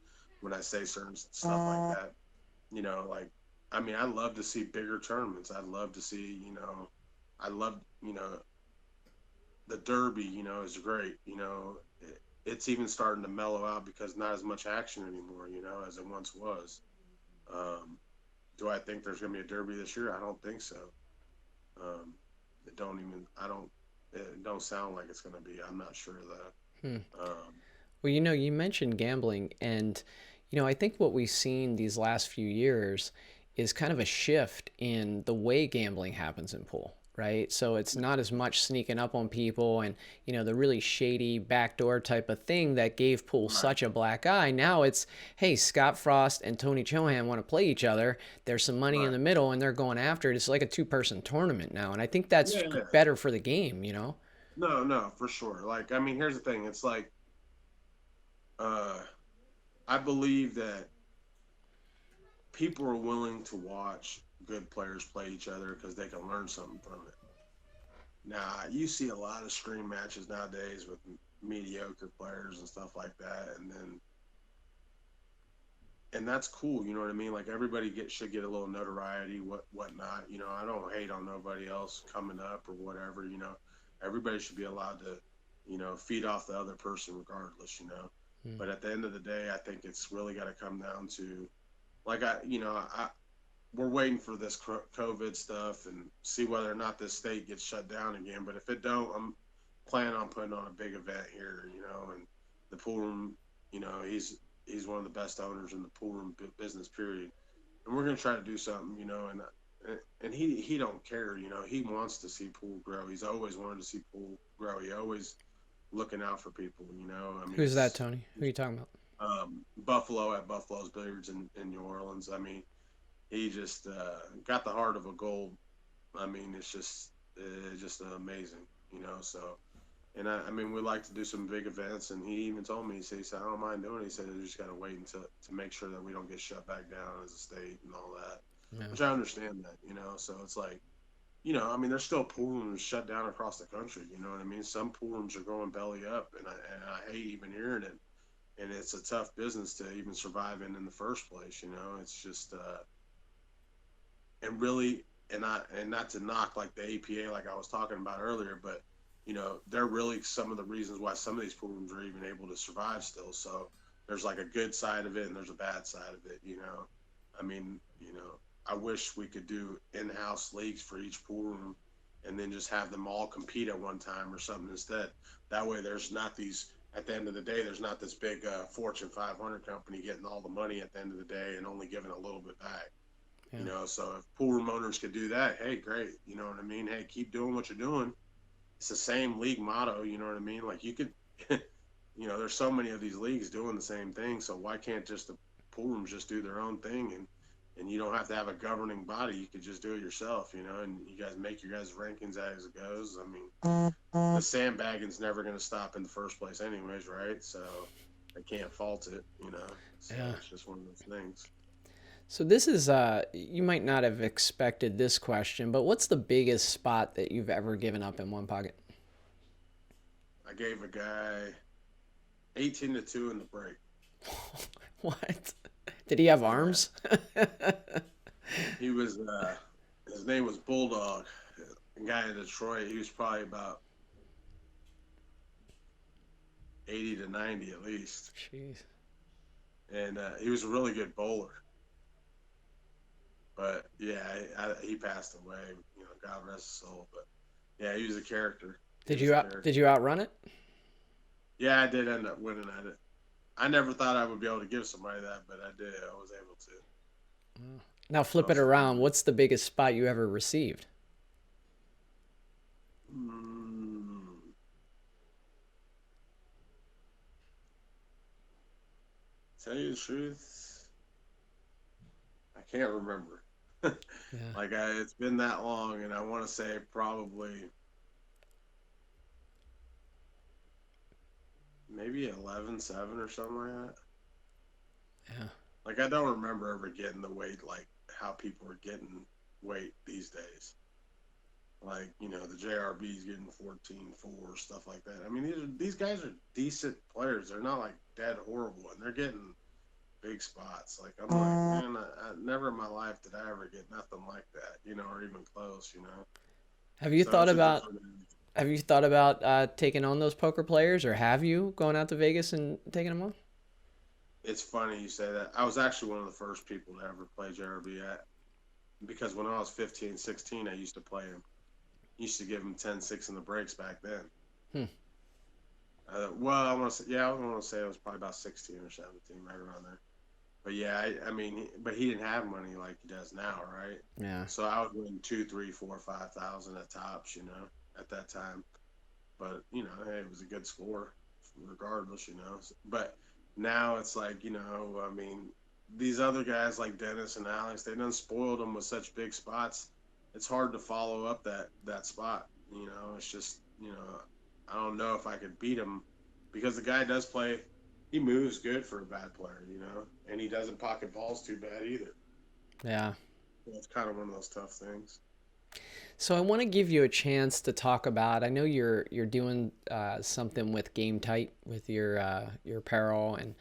when I say certain stuff like that. Like, I mean, I love to see bigger tournaments. I'd love to see, I love, the Derby, is great. It's even starting to mellow out because not as much action anymore, as it once was. Um, do I think there's going to be a Derby this year? I don't think so. Um, it don't even, I don't, it don't sound like it's going to be. I'm not sure of Hmm. that. Well, you mentioned gambling, and I think what we've seen these last few years is kind of a shift in the way gambling happens in pool, right? So it's not as much sneaking up on people and the really shady backdoor type of thing that gave pool Right. such a black eye. Now it's, hey, Scott Frost and Tony Chohan want to play each other. There's some money in Right. the middle, and they're going after it. It's like a two-person tournament now, and I think that's Yeah. better for the game. No, no, for sure. Like, I mean, here's the thing. It's like, uh, I believe that people are willing to watch good players play each other because they can learn something from it. Now, you see a lot of stream matches nowadays with mediocre players and stuff like that, and that's cool. You know what I mean? Like everybody should get a little notoriety, whatnot. I don't hate on nobody else coming up or whatever. Everybody should be allowed to, feed off the other person regardless. Hmm. But at the end of the day, I think it's really got to come down to, like I we're waiting for this COVID stuff and see whether or not this state gets shut down again. But if it don't, I'm planning on putting on a big event here, and the pool room, he's one of the best owners in the pool room business period, and we're gonna try to do something, and he don't care, he wants to see pool grow. He's always wanted to see pool grow. He always looking out for people, I mean, Who's that, it's Tony? Who are you talking about? Buffalo at Buffalo's Billiards in New Orleans. I mean, he just got the heart of a gold. I mean, it's just amazing, So, and I mean, we like to do some big events, and he even told me, he said, I don't mind doing it. He said, you just got to wait until to make sure that we don't get shut back down as a state and all that, Yeah. which I understand that, So it's like, I mean, there's still pool rooms shut down across the country. You know what I mean? Some pool rooms are going belly up, and I hate even hearing it. And it's a tough business to even survive in the first place. It's just and really and not to knock like the APA like I was talking about earlier, but they're really some of the reasons why some of these pool rooms are even able to survive still. So there's like a good side of it and there's a bad side of it. I mean, I wish we could do in-house leagues for each pool room and then just have them all compete at one time or something instead. That way there's not these at the end of the day, there's not this big Fortune 500 company getting all the money at the end of the day and only giving a little bit back. Yeah. So if pool room owners could do that, hey, great. You know what I mean? Hey, keep doing what you're doing. It's the same league motto. You know what I mean? Like you could, there's so many of these leagues doing the same thing. So why can't just the pool rooms just do their own thing and you don't have to have a governing body. You could just do it yourself, and you guys make your guys' rankings as it goes. I mean, the sandbagging's never going to stop in the first place, anyways, right? So I can't fault it, So Yeah. it's just one of those things. So this is you might not have expected this question, but what's the biggest spot that you've ever given up in one pocket? I gave a guy 18-2 in the break. What? Did he have Yeah, arms? he was. His name was Bulldog. A guy in Detroit. He was probably about 80 to 90 at least, Jeez. and he was a really good bowler. But yeah, he passed away. God rest his soul. But yeah, he was a character. He was a Did character. you outrun it? Yeah, I did end up winning at it. I never thought I would be able to give somebody that, but I did. I was able to. Now So flip it it's like, around. What's the biggest spot you ever received? mm, tell you the truth, I can't remember. Yeah. Like it's been that long, and I want to say probably maybe 11-7 or something like that. Yeah. Like I don't remember ever getting the weight like how people are getting weight these days. Like the JRB's getting 14-4 stuff like that. I mean these guys are decent players. They're not like dead horrible, and they're getting big spots. Like I'm like, man, never in my life did I ever get nothing like that, or even close, Have you So thought it's a about different. taking on those poker players, or have you gone out to Vegas and taken them on? It's funny you say that. I was actually one of the first people to ever play JRB at because when I was 15, 16, I used to play him. Used to give him 10-6 in the breaks back then. Hmm. Well, I want to say it was probably about 16 or 17, right around there. But yeah, I mean, but he didn't have money like he does now, right? Yeah. So I would win 2, 3, 4, 5,000 at tops, at that time. But hey, it was a good score, regardless, But now it's like, I mean, these other guys like Dennis and Alex, they done spoiled them with such big spots. It's hard to follow up that spot. It's just, I don't know if I could beat him because the guy does play. He moves good for a bad player, and he doesn't pocket balls too bad either. Yeah. So it's kind of one of those tough things. So I want to give you a chance to talk about. I know you're doing something with Game Tight with your apparel, and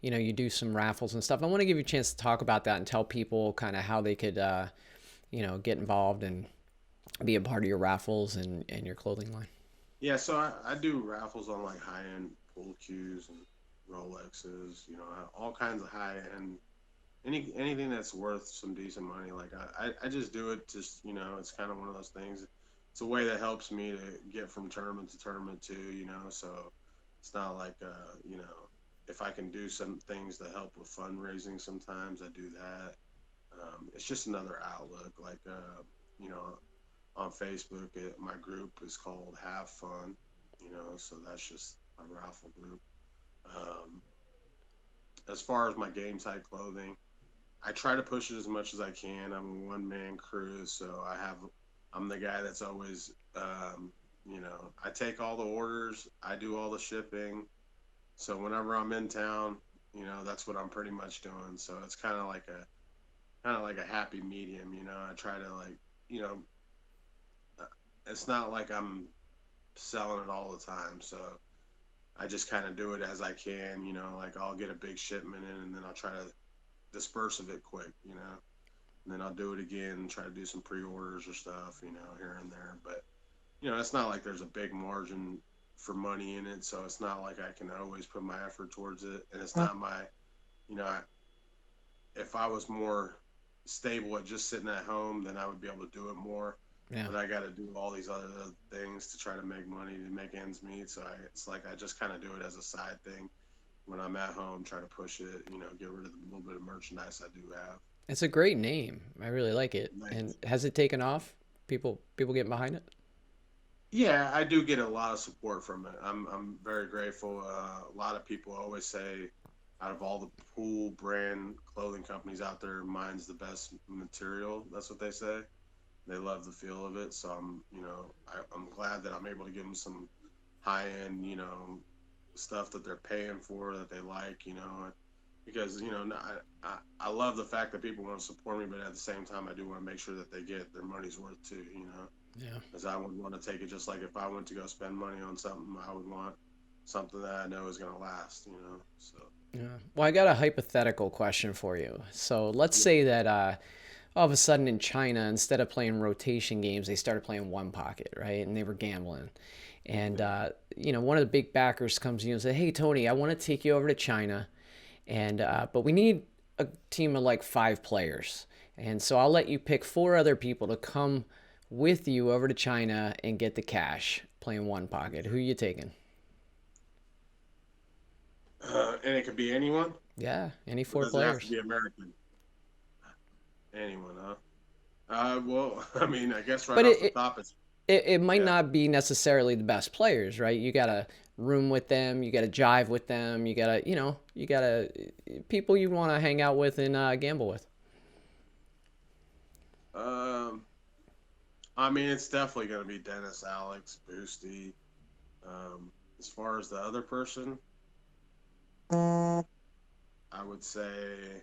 you do some raffles and stuff. I want to give you a chance to talk about that and tell people kind of how they could get involved and be a part of your raffles and your clothing line. Yeah, so I do raffles on like high end pool cues and Rolexes, all kinds of high end anything that's worth some decent money. Like I just do it just it's kind of one of those things. It's a way that helps me to get from tournament to tournament too, so it's not like if I can do some things to help with fundraising sometimes I do that. It's just another outlook. Like you know on Facebook my group is called Have Fun, so that's just my raffle group. um, as far as my game type clothing, I try to push it as much as I can. I'm a one man crew, so I'm the guy that's always, I take all the orders, I do all the shipping. So whenever I'm in town, that's what I'm pretty much doing. So it's kind of like a happy medium. I try to you know, uh, it's not like I'm selling it all the time. So I just kind of do it as I can. Like I'll get a big shipment in, and then I'll try to disperse of it quick. And then I'll do it again and try to do some pre-orders or stuff, here and there. But it's not like there's a big margin for money in it, so it's not like I can always put my effort towards it. And it's not my, you know, I, if I was more stable at just sitting at home, then I would be able to do it more. Yeah. But I got to do all these other things to try to make money to make ends meet. So it's like I just kind of do it as a side thing when I'm at home, try to push it, get rid of the little bit of merchandise I do have. It's a great name. I really like it. And Nice. has it taken off? People getting behind it? Yeah, I do get a lot of support from it. I'm very grateful. A lot of people always say, out of all the pool brand clothing companies out there, mine's the best material. That's what they say. They love the feel of it. So I'm glad that I'm able to give them some high end, stuff that they're paying for that they like, because I love the fact that people want to support me, but at the same time, I do want to make sure that they get their money's worth too, Yeah. because I wouldn't want to take it just like if I went to go spend money on something, I would want something that I know is going to last, So Yeah. Well, I got a hypothetical question for you. So let's yeah, say that all of a sudden in China, instead of playing rotation games, they started playing one pocket, right? And they were gambling. And, yeah. one of the big backers comes to you and says, "Hey, Tony, I want to take you over to China. And, but we need a team of like 5 players. And so I'll let you pick 4 other people to come with you over to China and get the cash playing one pocket. Who are you taking?" And it could be anyone. Yeah, any It four doesn't have to players. be American. Anyone, huh? Well, I mean, I guess right But off the it, top, it's it might yeah. not be necessarily the best players, right? You got to room with them, you got to jive with them, you got to, you got to people you want to hang out with and gamble with. Um, I mean, it's definitely going to be Dennis, Alex, Boosty. As far as the other person, I would say,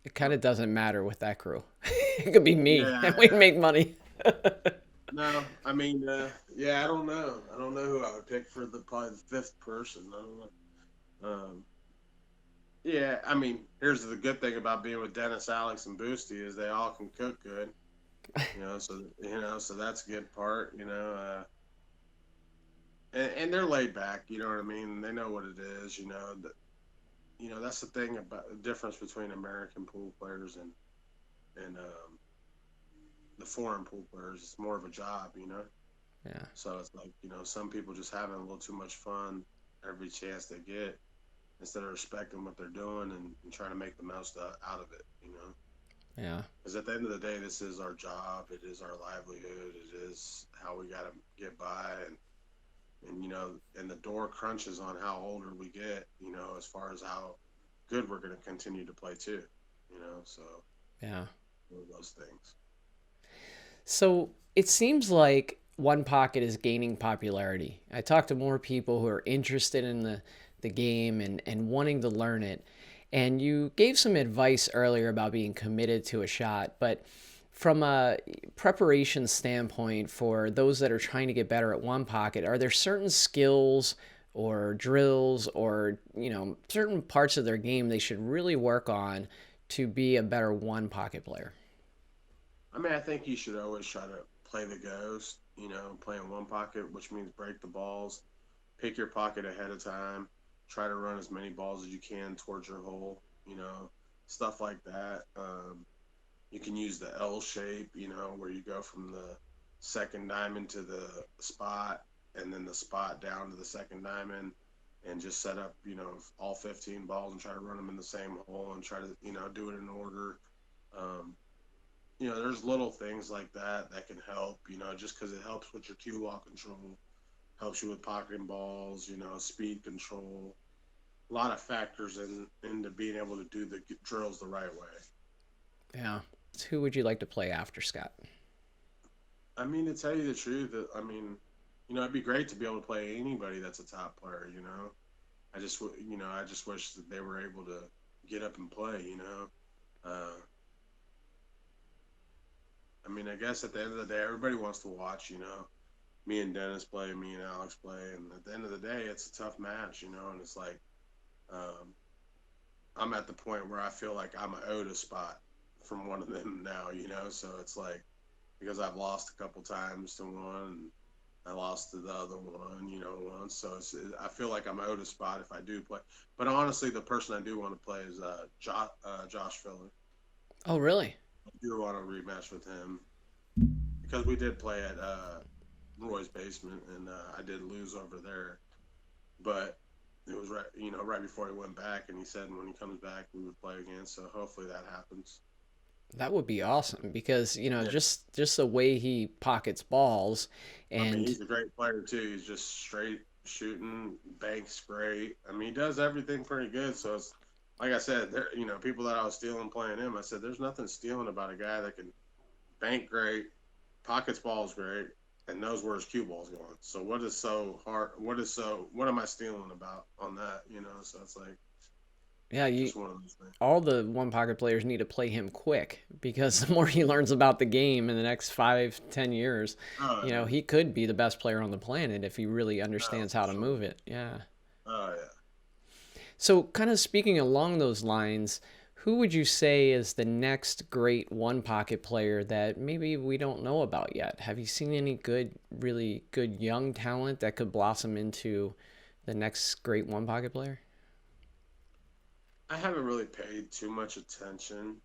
It kind of doesn't matter with that crew. It could be me and yeah, we'd make money. No, I mean, yeah, I don't know. I don't know who I would pick for probably the fifth person. I don't know. Yeah, I mean, here's the good thing about being with Dennis, Alex, and Boosty is they all can cook good. So that's a good part. And they're laid back. You know what I mean? They know what it is. That's the thing about the difference between American pool players and the foreign pool players. It's more of a job. Yeah. So it's like, some people just having a little too much fun every chance they get instead of respecting what they're doing and trying to make the most out of it. Yeah. Because at the end of the day, this is our job. It is our livelihood. It is how we got to get by. And the door crunches on how older we get, as far as how good we're going to continue to play too, so Yeah. one of those things. So it seems like One Pocket is gaining popularity. I talk to more people who are interested in the game and wanting to learn it. And you gave some advice earlier about being committed to a shot, but from a preparation standpoint for those that are trying to get better at One Pocket, are there certain skills or drills or, certain parts of their game they should really work on to be a better One Pocket player? I mean, I think you should always try to play the ghost, playing one pocket, which means break the balls, pick your pocket ahead of time, try to run as many balls as you can towards your hole, stuff like that. You can use the L shape, where you go from the second diamond to the spot and then the spot down to the second diamond and just set up, all 15 balls and try to run them in the same hole and try to, do it in order. Um, there's little things like that can help, just because it helps with your cue ball control, helps you with pocketing balls, speed control. A lot of factors into being able to do the drills the right way. Yeah. Who would you like to play after Scott? I mean, to tell you the truth, it'd be great to be able to play anybody that's a top player. I just wish that they were able to get up and play. Uh, I mean, I guess at the end of the day, everybody wants to watch. Me and Dennis play, me and Alex play, and at the end of the day, it's a tough match. And it's like, um, I'm at the point where I feel like I'm owed a spot from one of them now. So it's like, because I've lost a couple times to one, and I lost to the other one, once. So I feel like I'm owed a spot if I do play. But honestly, the person I do want to play is Josh Filler. Oh, really? I do want to rematch with him because we did play at Roy's basement, and I did lose over there. But it was right before he went back, and he said when he comes back we would play again. So hopefully that happens. That would be awesome because, Yeah. just the way he pockets balls I mean, and he's a great player too. He's just straight shooting, banks great. I mean, he does everything pretty good. So it's like I said, people that I was stealing playing him, I said, there's nothing stealing about a guy that can bank great, pockets balls great, and knows where his cue ball's going. So what is so hard? What am I stealing about on that? So it's like yeah, just one of those things. all the One Pocket players need to play him quick because the more he learns about the game in the next 5-10 years, Oh, he could be the best player on the planet if he really oh, understands for how to sure. move it. Yeah. Oh yeah. So, kind of speaking along those lines, who would you say is the next great One Pocket player that maybe we don't know about yet? Have you seen any good, really good young talent that could blossom into the next great One Pocket player? I haven't really paid too much attention.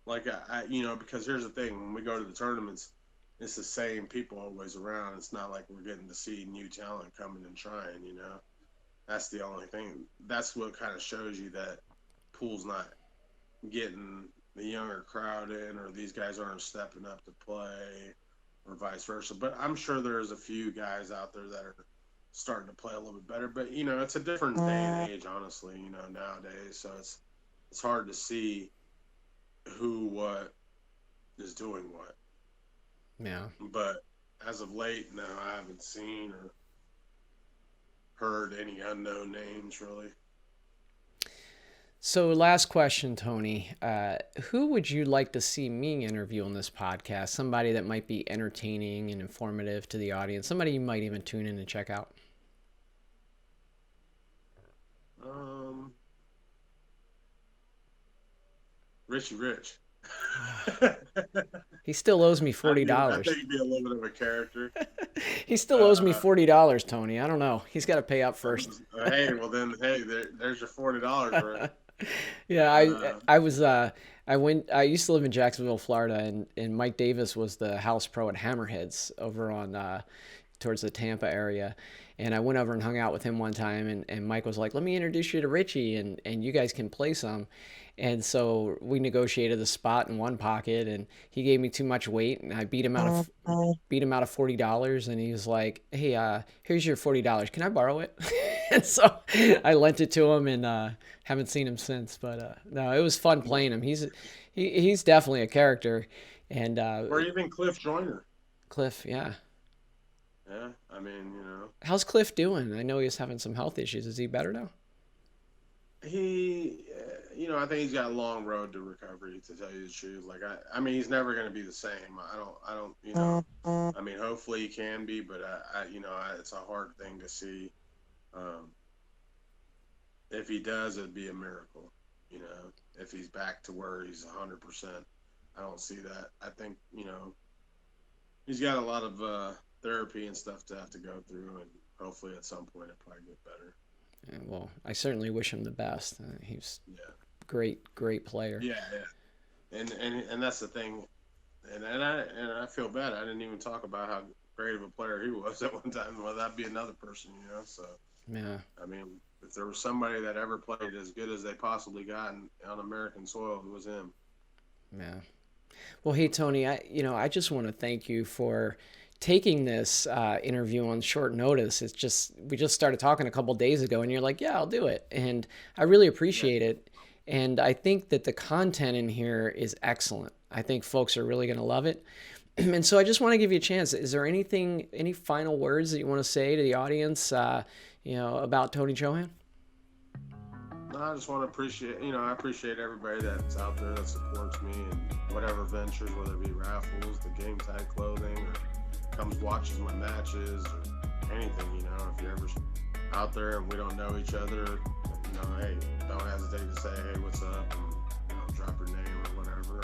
Like because here's the thing: when we go to the tournaments, it's the same people always around. It's not like we're getting to see new talent coming and trying. That's the only thing. That's what kind of shows you that pool's not getting the younger crowd in, or these guys aren't stepping up to play, or vice versa. But I'm sure there's a few guys out there that are starting to play a little bit better. But it's a different day and age, honestly. Nowadays, so it's hard to see who what is doing what. Yeah. But as of late, no, I haven't seen or heard any unknown names really. So last question, Tony. Who would you like to see me interview on this podcast? Somebody that might be entertaining and informative to the audience. Somebody you might even tune in and check out. Richie Rich. He still owes me $40. I think he'd be a little bit of a character. He still owes me $40, Tony. I don't know. He's got to pay up first. Hey, well then, hey, there's your $40, bro. Yeah, I used to live in Jacksonville, Florida, and Mike Davis was the house pro at Hammerheads over on towards the Tampa area. And I went over and hung out with him one time, and Mike was like, let me introduce you to Richie, and you guys can play some. And so we negotiated the spot in one pocket, and he gave me too much weight, and I beat him out of $40. And he was like, hey, here's your $40. Can I borrow it? And so I lent it to him, and haven't seen him since. But no, it was fun playing him. He's definitely a character. And or even Cliff Joyner. Cliff, yeah. Yeah, I mean, you know. How's Cliff doing? I know he's having some health issues. Is he better now? He, you know, I think he's got a long road to recovery, to tell you the truth. Like, I mean, he's never going to be the same. I don't, you know, I mean, hopefully he can be, but you know, it's a hard thing to see. If he does, it'd be a miracle, you know, if he's back to where he's 100%. I don't see that. I think, you know, he's got a lot of therapy and stuff to have to go through, and hopefully at some point it'll probably get better. Yeah, well, I certainly wish him the best. He's great player. Yeah. And that's the thing. And I feel bad. I didn't even talk about how great of a player he was at one time. Well, that'd be another person, you know. So yeah. I mean, if there was somebody that ever played as good as they possibly got on American soil, it was him. Yeah. Well, hey Tony, I just want to thank you for taking this interview on short notice. We just started talking a couple days ago, and you're like, yeah, I'll do it. And I really appreciate it. And I think that the content in here is excellent. I think folks are really going to love it. And so I just want to give you a chance. Is there any final words that you want to say to the audience, about Tony Chohan? No, I just want to appreciate, I appreciate everybody that's out there that supports me and whatever ventures, whether it be raffles, the Game Tight clothing, or comes watches my matches, or anything, if you're ever out there and we don't know each other, hey, don't hesitate to say, hey, what's up, and drop your name or whatever.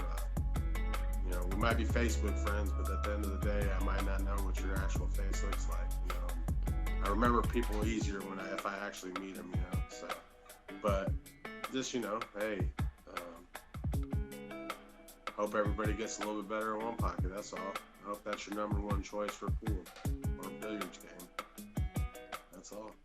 We might be Facebook friends, but at the end of the day, I might not know what your actual face looks like. I remember people easier if I actually meet them, so. But just, hey, hope everybody gets a little bit better in one pocket. That's all. I hope that's your number one choice for pool or billiards game. That's all.